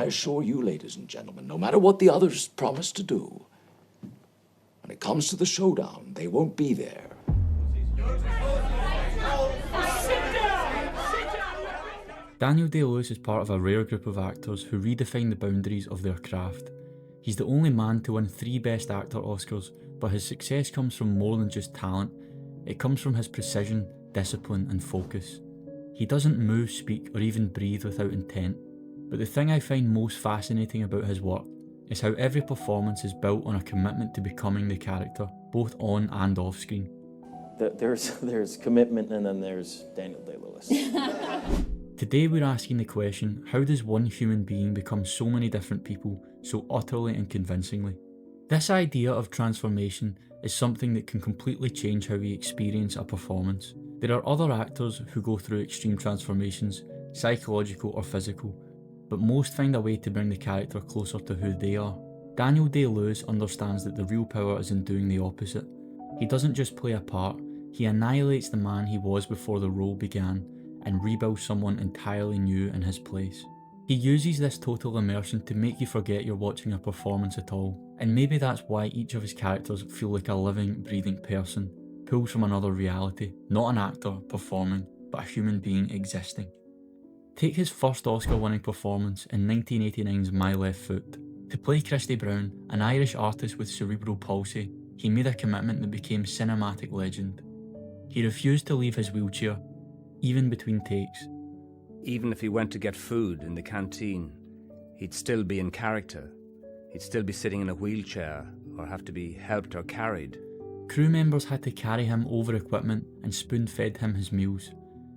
assure you, ladies and gentlemen, no matter what the others promise to do, when it comes to the showdown, they won't be there. Daniel Day-Lewis is part of a rare group of actors who redefine the boundaries of their craft. He's the only man to win 3 Best Actor Oscars, but his success comes from more than just talent. It comes from his precision, discipline and focus. He doesn't move, speak or even breathe without intent. But the thing I find most fascinating about his work is how every performance is built on a commitment to becoming the character, both on and off screen. There's commitment and then there's Daniel Day-Lewis. Today we're asking the question, how does one human being become so many different people so utterly and convincingly? This idea of transformation is something that can completely change how we experience a performance. There are other actors who go through extreme transformations, psychological or physical, but most find a way to bring the character closer to who they are. Daniel Day-Lewis understands that the real power is in doing the opposite. He doesn't just play a part, he annihilates the man he was before the role began and rebuilds someone entirely new in his place. He uses this total immersion to make you forget you're watching a performance at all, and maybe that's why each of his characters feel like a living, breathing person, pulls from another reality, not an actor performing, but a human being existing. Take his first Oscar-winning performance in 1989's My Left Foot. To play Christy Brown, an Irish artist with cerebral palsy, he made a commitment that became cinematic legend. He refused to leave his wheelchair, even between takes. Even if he went to get food in the canteen, he'd still be in character. He'd still be sitting in a wheelchair or have to be helped or carried. Crew members had to carry him over equipment and spoon-fed him his meals.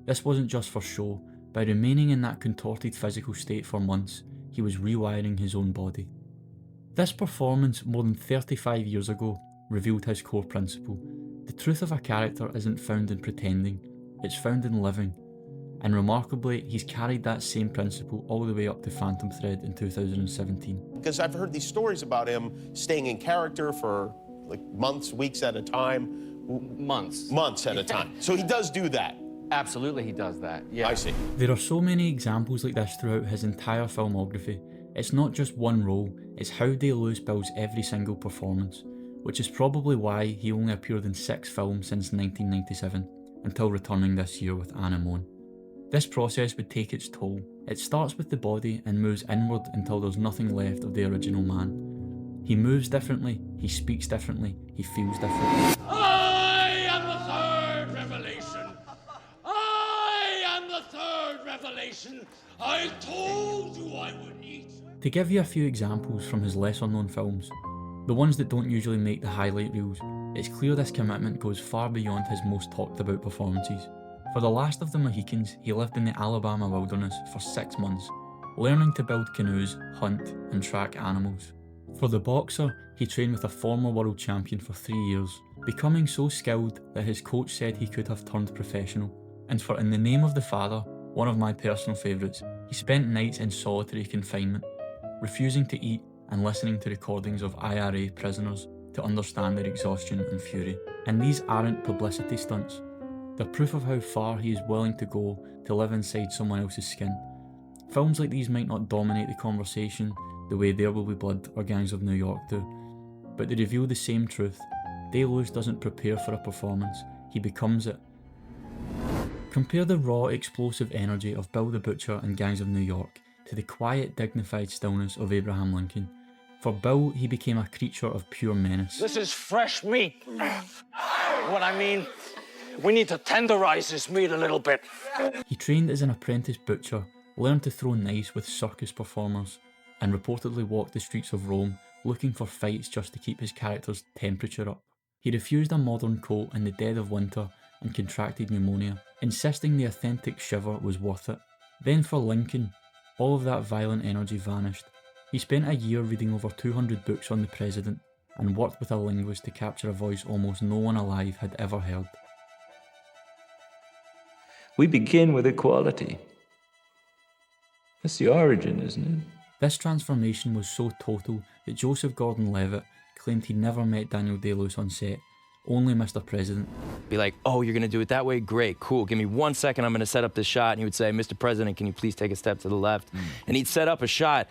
This wasn't just for show. By remaining in that contorted physical state for months, he was rewiring his own body. This performance, more than 35 years ago, revealed his core principle. The truth of a character isn't found in pretending, it's found in living. And remarkably, he's carried that same principle all the way up to Phantom Thread in 2017. Because I've heard these stories about him staying in character for like months, weeks at a time. Months. Months at a time. So he does do that. Absolutely he does that, yeah. I see. There are so many examples like this throughout his entire filmography. It's not just one role, it's how Day-Lewis builds every single performance, which is probably why he only appeared in 6 films since 1997, until returning this year with Anemone. This process would take its toll. It starts with the body and moves inward until there's nothing left of the original man. He moves differently, he speaks differently, he feels differently. I am the third revelation! I am the third revelation! I told you I would eat! To give you a few examples from his lesser known films, the ones that don't usually make the highlight reels, it's clear this commitment goes far beyond his most talked about performances. For The Last of the Mohicans, he lived in the Alabama wilderness for 6 months, learning to build canoes, hunt and track animals. For The Boxer, he trained with a former world champion for 3 years, becoming so skilled that his coach said he could have turned professional. And for In the Name of the Father, one of my personal favourites, he spent nights in solitary confinement, refusing to eat and listening to recordings of IRA prisoners to understand their exhaustion and fury. And these aren't publicity stunts. They're proof of how far he is willing to go to live inside someone else's skin. Films like these might not dominate the conversation the way There Will Be Blood or Gangs of New York do, but they reveal the same truth. Day-Lewis doesn't prepare for a performance, he becomes it. Compare the raw, explosive energy of Bill the Butcher in Gangs of New York to the quiet, dignified stillness of Abraham Lincoln. For Bill, he became a creature of pure menace. This is fresh meat. What I mean, we need to tenderize this meat a little bit. He trained as an apprentice butcher, learned to throw knives with circus performers, and reportedly walked the streets of Rome looking for fights just to keep his character's temperature up. He refused a modern coat in the dead of winter and contracted pneumonia, insisting the authentic shiver was worth it. Then for Lincoln, all of that violent energy vanished. He spent a year reading over 200 books on the president and worked with a linguist to capture a voice almost no one alive had ever heard. We begin with equality. That's the origin, isn't it? This transformation was so total that Joseph Gordon-Levitt claimed he'd never met Daniel Day-Lewis on set, only Mr. President. Be like, oh, you're gonna do it that way? Great, cool, give me 1 second, I'm gonna set up this shot. And he would say, Mr. President, can you please take a step to the left? And he'd set up a shot,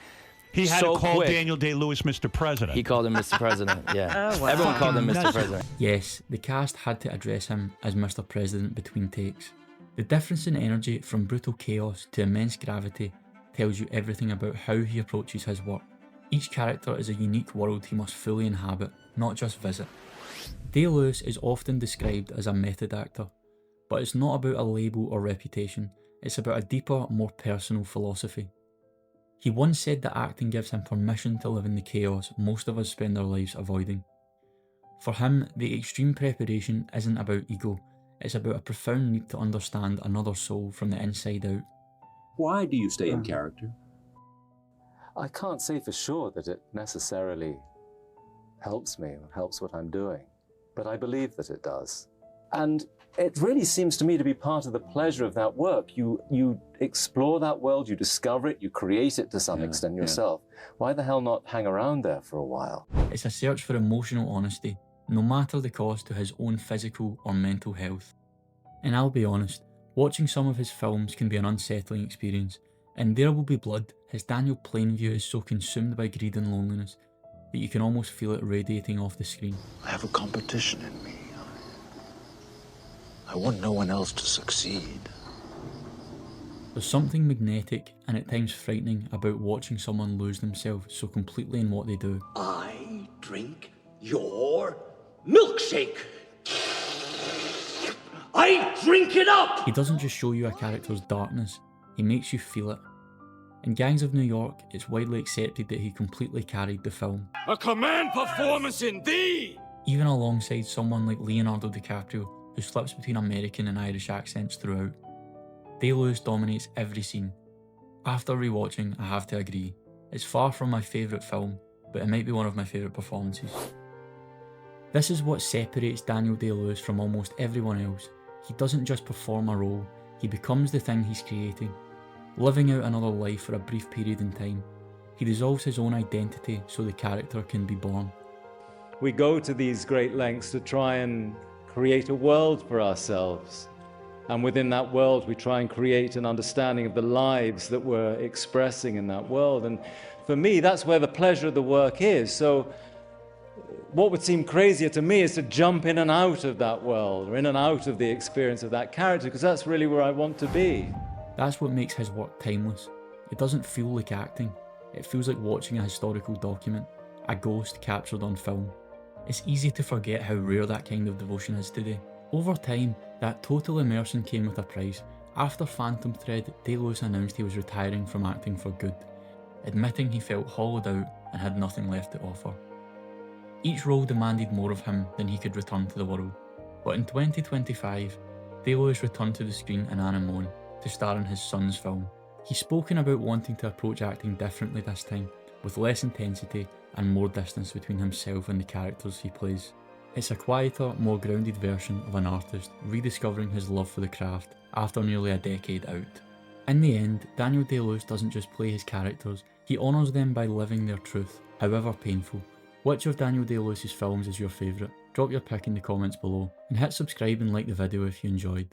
He had so to call quick. Daniel Day-Lewis Mr. President. He called him Mr. President, yeah. Oh, wow. Everyone called him Mr. Nuts. President. Yes, the cast had to address him as Mr. President between takes. The difference in energy from brutal chaos to immense gravity tells you everything about how he approaches his work. Each character is a unique world he must fully inhabit, not just visit. Day-Lewis is often described as a method actor, but it's not about a label or reputation, it's about a deeper, more personal philosophy. He once said that acting gives him permission to live in the chaos most of us spend our lives avoiding. For him, the extreme preparation isn't about ego, it's about a profound need to understand another soul from the inside out. Why do you stay in character? I can't say for sure that it necessarily helps me or helps what I'm doing, but I believe that it does. And it really seems to me to be part of the pleasure of that work. You explore that world, you discover it, you create it to some extent yourself. Why the hell not hang around there for a while? It's a search for emotional honesty, no matter the cost to his own physical or mental health. And I'll be honest, watching some of his films can be an unsettling experience. In There Will Be Blood, his Daniel Plainview is so consumed by greed and loneliness that you can almost feel it radiating off the screen. I have a competition in me. I want no one else to succeed. There's something magnetic and at times frightening about watching someone lose themselves so completely in what they do. I drink your milkshake. I drink it up! He doesn't just show you a character's darkness, he makes you feel it. In Gangs of New York, it's widely accepted that he completely carried the film. A command performance indeed! Even alongside someone like Leonardo DiCaprio, who slips between American and Irish accents throughout. Day-Lewis dominates every scene. After rewatching, I have to agree, it's far from my favourite film, but it might be one of my favourite performances. This is what separates Daniel Day-Lewis from almost everyone else. He doesn't just perform a role, he becomes the thing he's creating. Living out another life for a brief period in time, he dissolves his own identity so the character can be born. We go to these great lengths to try and create a world for ourselves. And within that world, we try and create an understanding of the lives that we're expressing in that world. And for me, that's where the pleasure of the work is. So what would seem crazier to me is to jump in and out of that world, or in and out of the experience of that character, because that's really where I want to be. That's what makes his work timeless. It doesn't feel like acting. It feels like watching a historical document, a ghost captured on film. It's easy to forget how rare that kind of devotion is today. Over time, that total immersion came with a price. After Phantom Thread, Day-Lewis announced he was retiring from acting for good, admitting he felt hollowed out and had nothing left to offer. Each role demanded more of him than he could return to the world, but in 2025, Day-Lewis returned to the screen in Anemone to star in his son's film. He's spoken about wanting to approach acting differently this time, with less intensity and more distance between himself and the characters he plays. It's a quieter, more grounded version of an artist rediscovering his love for the craft after nearly a decade out. In the end, Daniel Day-Lewis doesn't just play his characters, he honours them by living their truth, however painful. Which of Daniel Day-Lewis's films is your favourite? Drop your pick in the comments below, and hit subscribe and like the video if you enjoyed.